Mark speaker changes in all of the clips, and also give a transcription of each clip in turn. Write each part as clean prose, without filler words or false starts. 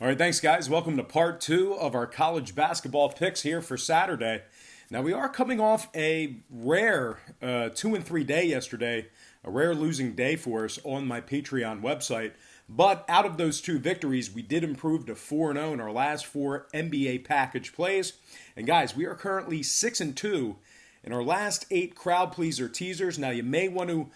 Speaker 1: All right, thanks, guys. Welcome to part two of our college basketball picks here for Saturday. Now, we are coming off a rare 2-3 day yesterday, a rare losing day for us on my Patreon website. But out of those two victories, we did improve to 4-0 in our last four NBA package plays. And guys, we are currently 6-2 in our last 8 crowd pleaser teasers. Now, you may want to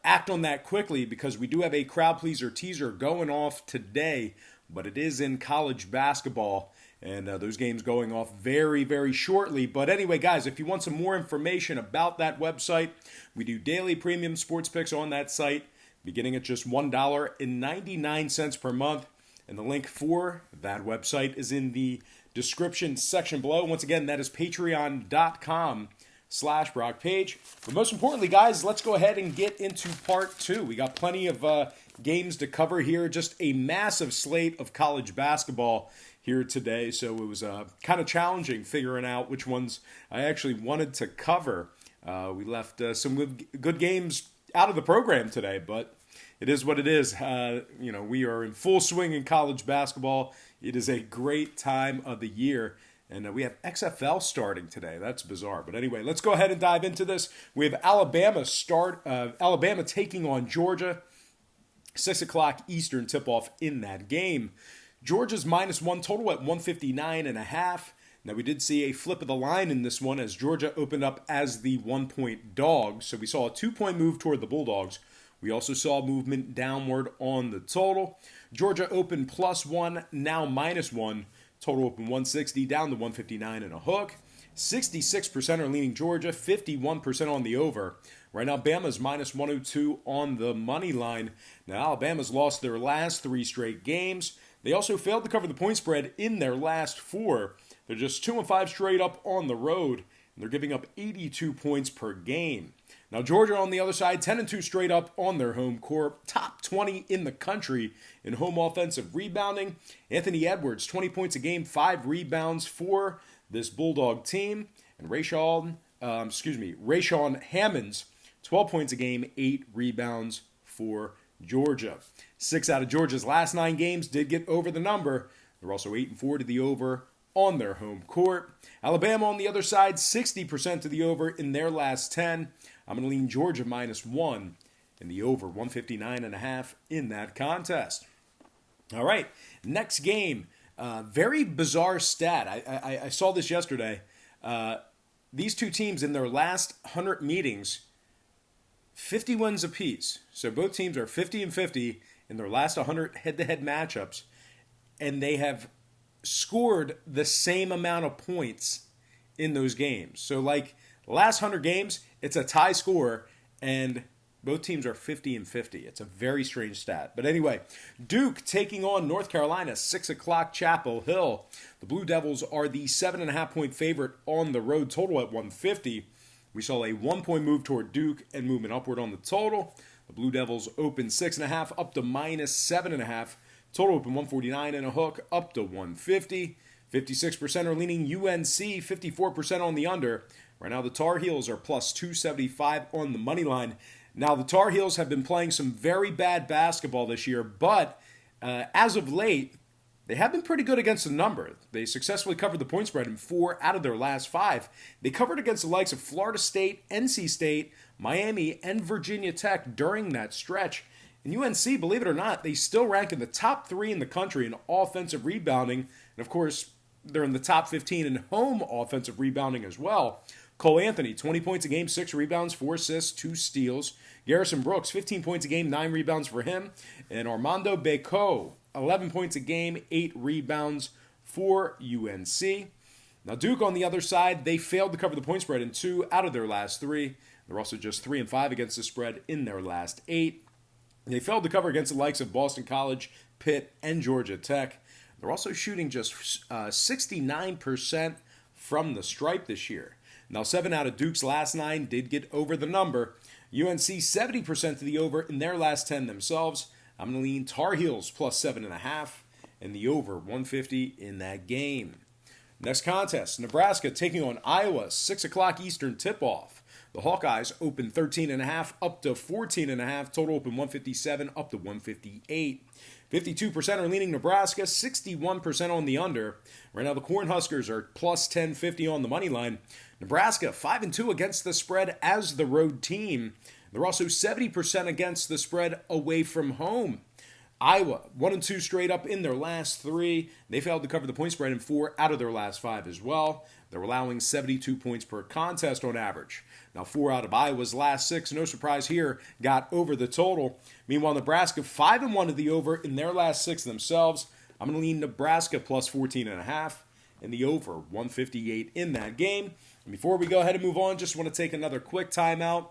Speaker 1: act on that quickly because we do have a crowd pleaser teaser going off today, but it is in college basketball, and those games going off very, very shortly. But anyway, guys, if you want some more information about that website, we do daily premium sports picks on that site, beginning at just $1.99 per month. And the link for that website is in the description section below. Once again, that is patreon.com/BrockPage. But most importantly, guys, let's go ahead and get into part two. We got plenty of games to cover here. Just a massive slate of college basketball here today. So it was kind of challenging figuring out which ones I actually wanted to cover. We left some good games out of the program today, but it is what it is. We are in full swing in college basketball. It is a great time of the year. And we have XFL starting today. That's bizarre. But anyway, let's go ahead and dive into this. We have Alabama taking on Georgia. 6 o'clock Eastern tip-off in that game. Georgia's -1 total at 159.5. Now, we did see a flip of the line in this one as Georgia opened up as the 1-point dog. So we saw a 2-point move toward the Bulldogs. We also saw movement downward on the total. Georgia opened +1, now -1. Total open 160, down to 159 and a hook. 66% are leaning Georgia, 51% on the over. Right now, Bama's -102 on the money line. Now, Alabama's lost their last 3 straight games. They also failed to cover the point spread in their last 4. They're just 2-5 straight up on the road, and they're giving up 82 points per game. Now, Georgia on the other side, 10-2 straight up on their home court, top 20 in the country in home offensive rebounding. Anthony Edwards, 20 points a game, 5 rebounds for this Bulldog team. And Rayshawn Hammonds, 12 points a game, 8 rebounds for Georgia. 6 out of Georgia's last 9 games did get over the number. They're also 8-4 to the over on their home court. Alabama on the other side, 60% to the over in their last 10. I'm going to lean Georgia -1 in the over, 159.5 in that contest. All right, next game. Very bizarre stat. I saw this yesterday. These two teams in their last 100 meetings, 50 wins apiece. So both teams are 50-50 in their last 100 head-to-head matchups, and they have scored the same amount of points in those games. So like the last 100 games, it's a tie score, and both teams are 50-50. It's a very strange stat. But anyway, Duke taking on North Carolina, 6 o'clock Chapel Hill. The Blue Devils are the 7.5-point favorite on the road, total at 150. We saw a 1-point move toward Duke and movement upward on the total. The Blue Devils open 6.5 up to -7.5. Total open 149 and a hook up to 150. 56% are leaning UNC, 54% on the under. Right now the Tar Heels are +275 on the money line. Now the Tar Heels have been playing some very bad basketball this year, but as of late, they have been pretty good against the number. They successfully covered the point spread in 4 out of their last 5. They covered against the likes of Florida State, NC State, Miami, and Virginia Tech during that stretch. And UNC, believe it or not, they still rank in the top 3 in the country in offensive rebounding. And of course, they're in the top 15 in home offensive rebounding as well. Cole Anthony, 20 points a game, 6 rebounds, 4 assists, 2 steals. Garrison Brooks, 15 points a game, 9 rebounds for him. And Armando Bacot, 11 points a game, 8 rebounds for UNC. Now Duke on the other side, they failed to cover the point spread in 2 out of their last 3. They're also just 3-5 against the spread in their last 8. They failed to cover against the likes of Boston College, Pitt, and Georgia Tech. They're also shooting just 69% from the stripe this year. Now, 7 out of Duke's last 9 did get over the number. UNC 70% to the over in their last 10 themselves. I'm going to lean Tar Heels +7.5 and the over 150 in that game. Next contest, Nebraska taking on Iowa, 6 o'clock Eastern tip-off. The Hawkeyes open 13.5 up to 14.5. Total open 157 up to 158. 52% are leaning Nebraska, 61% on the under. Right now, the Cornhuskers are plus 1050 on the money line. Nebraska 5-2 against the spread as the road team. They're also 70% against the spread away from home. Iowa 1-2 straight up in their last 3. They failed to cover the point spread in 4 out of their last 5 as well. They're allowing 72 points per contest on average. Now, 4 out of Iowa's last 6, no surprise here, got over the total. Meanwhile, Nebraska 5-1 to the over in their last 6 themselves. I'm going to lean Nebraska plus 14.5 and the over 158 in that game. And before we go ahead and move on, just want to take another quick timeout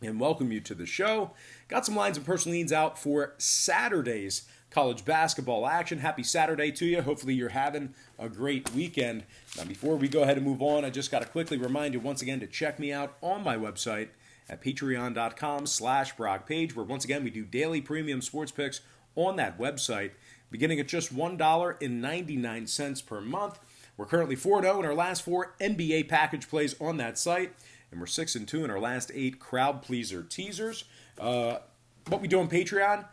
Speaker 1: and welcome you to the show. Got some lines and personal leans out for Saturday's college basketball action. Happy Saturday to you. Hopefully you're having a great weekend. Now, before we go ahead and move on, I just got to quickly remind you once again to check me out on my website at patreon.com/BrockPage, where once again we do daily premium sports picks on that website, beginning at just $1.99 per month. We're currently 4-0 in our last 4 NBA package plays on that site, and we're 6-2 in our last 8 crowd pleaser teasers. What we do on Patreon,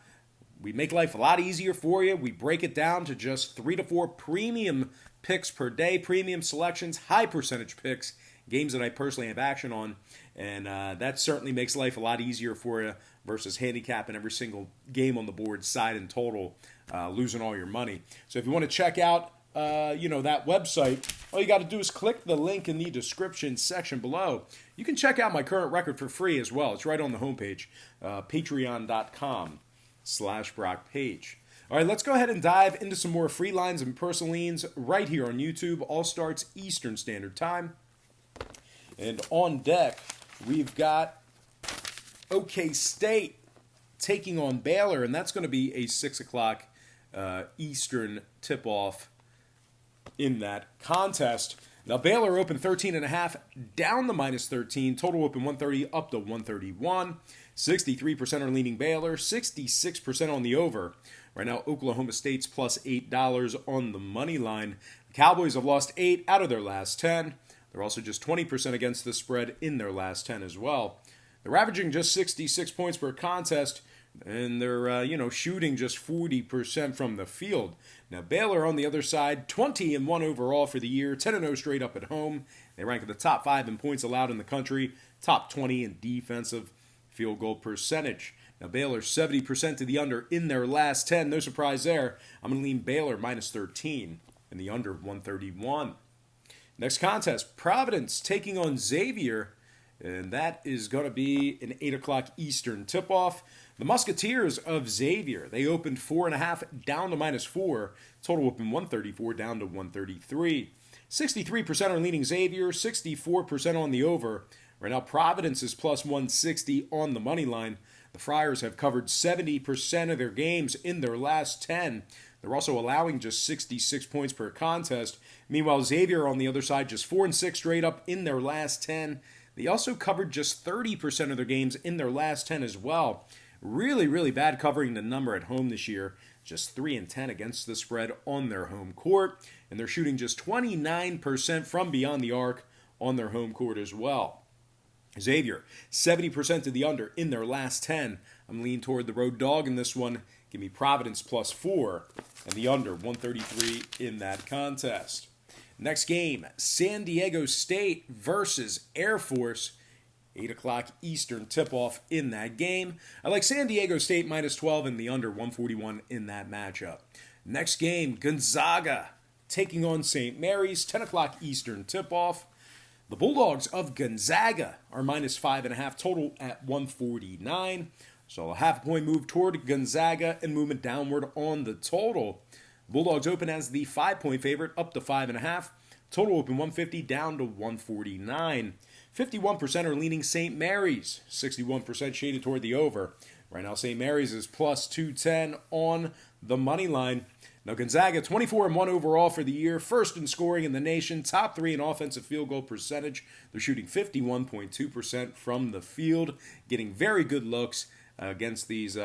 Speaker 1: we make life a lot easier for you. We break it down to just 3 to 4 premium picks per day, premium selections, high percentage picks, games that I personally have action on, and that certainly makes life a lot easier for you versus handicapping every single game on the board, side and total, losing all your money. So if you want to check out that website, all you got to do is click the link in the description section below. You can check out my current record for free as well. It's right on the homepage, patreon.com/BrockPage. All right, let's go ahead and dive into some more free lines and personal leans right here on YouTube. All starts Eastern Standard Time. And on deck, we've got OK State taking on Baylor, and that's going to be a 6 o'clock Eastern tip-off in that contest. Now, Baylor opened 13.5, down to minus 13. Total open 130, up to 131. 63% are leaning Baylor, 66% on the over. Right now, Oklahoma State's plus $8 on the money line. The Cowboys have lost 8 out of their last 10. They're also just 20% against the spread in their last 10 as well. They're averaging just 66 points per contest, and they're, shooting just 40% from the field. Now, Baylor on the other side, 20-1 overall for the year, 10-0 straight up at home. They rank at the top 5 in points allowed in the country, top 20 in defensive field goal percentage. Now, Baylor 70% to the under in their last 10. No surprise there. I'm going to lean Baylor minus 13 and the under 131. Next contest, Providence taking on Xavier, and that is going to be an 8 o'clock Eastern tip-off. The Musketeers of Xavier, they opened 4.5 down to minus 4. Total open 134 down to 133. 63% are leaning Xavier, 64% on the over. Right now, Providence is plus 160 on the money line. The Friars have covered 70% of their games in their last 10. They're also allowing just 66 points per contest. Meanwhile, Xavier on the other side, just 4-6 straight up in their last 10. They also covered just 30% of their games in their last 10 as well. Really, really bad covering the number at home this year. Just 3-10 against the spread on their home court. And they're shooting just 29% from beyond the arc on their home court as well. Xavier, 70% to the under in their last 10. I'm leaning toward the road dog in this one. Give me Providence plus 4 and the under 133 in that contest. Next game, San Diego State versus Air Force. 8 o'clock Eastern tip-off in that game. I like San Diego State minus 12 and the under 141 in that matchup. Next game, Gonzaga taking on St. Mary's. 10 o'clock Eastern tip-off. The Bulldogs of Gonzaga are minus 5.5, total at 149. So a half point move toward Gonzaga and movement downward on the total. Bulldogs open as the 5-point favorite, up to 5.5. Total open 150 down to 149. 51% are leaning St. Mary's, 61% shaded toward the over. Right now, St. Mary's is plus 210 on the money line. Now, Gonzaga, 24-1 overall for the year, first in scoring in the nation, top 3 in offensive field goal percentage. They're shooting 51.2% from the field, getting very good looks against these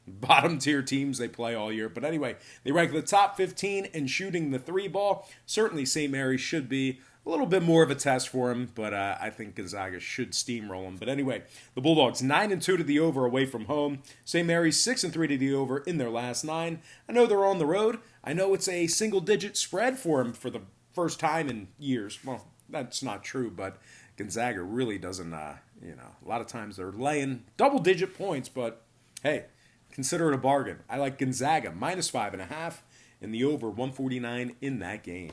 Speaker 1: bottom-tier teams they play all year. But anyway, they rank in the top 15 in shooting the 3 ball. Certainly, St. Mary's should be a little bit more of a test for him, but I think Gonzaga should steamroll him. But anyway, the Bulldogs 9-2 to the over away from home. St. Mary's 6-3 to the over in their last 9. I know they're on the road. I know it's a single-digit spread for them for the first time in years. Well, that's not true, but Gonzaga really doesn't, a lot of times they're laying double-digit points, but hey, consider it a bargain. I like Gonzaga -5.5 and the over 149 in that game.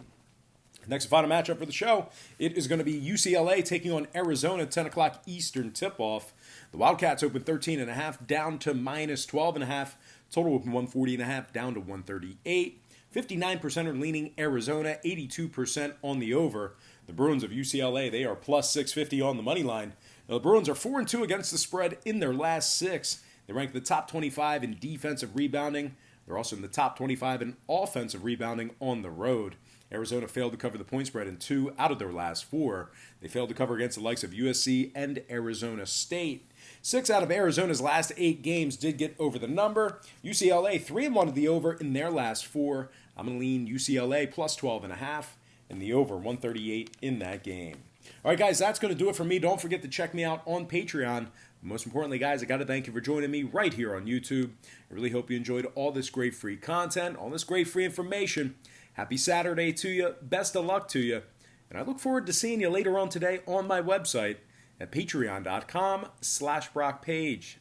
Speaker 1: Next and final matchup for the show, it is going to be UCLA taking on Arizona, 10 o'clock Eastern tip-off. The Wildcats open 13.5 down to -12.5. Total open 140.5 down to 138. 59% are leaning Arizona, 82% on the over. The Bruins of UCLA, they are plus 650 on the money line. Now, the Bruins are 4-2 against the spread in their last 6. They rank the top 25 in defensive rebounding. They're also in the top 25 in offensive rebounding on the road. Arizona failed to cover the point spread in 2 out of their last 4. They failed to cover against the likes of USC and Arizona State. 6 out of Arizona's last 8 games did get over the number. UCLA 3-1 to the over in their last 4. I'm going to lean UCLA plus 12.5 and the over 138 in that game. All right, guys, that's going to do it for me. Don't forget to check me out on Patreon. Most importantly, guys, I got to thank you for joining me right here on YouTube. I really hope you enjoyed all this great free content, all this great free information. Happy Saturday to you. Best of luck to you. And I look forward to seeing you later on today on my website at patreon.com/BrockPage.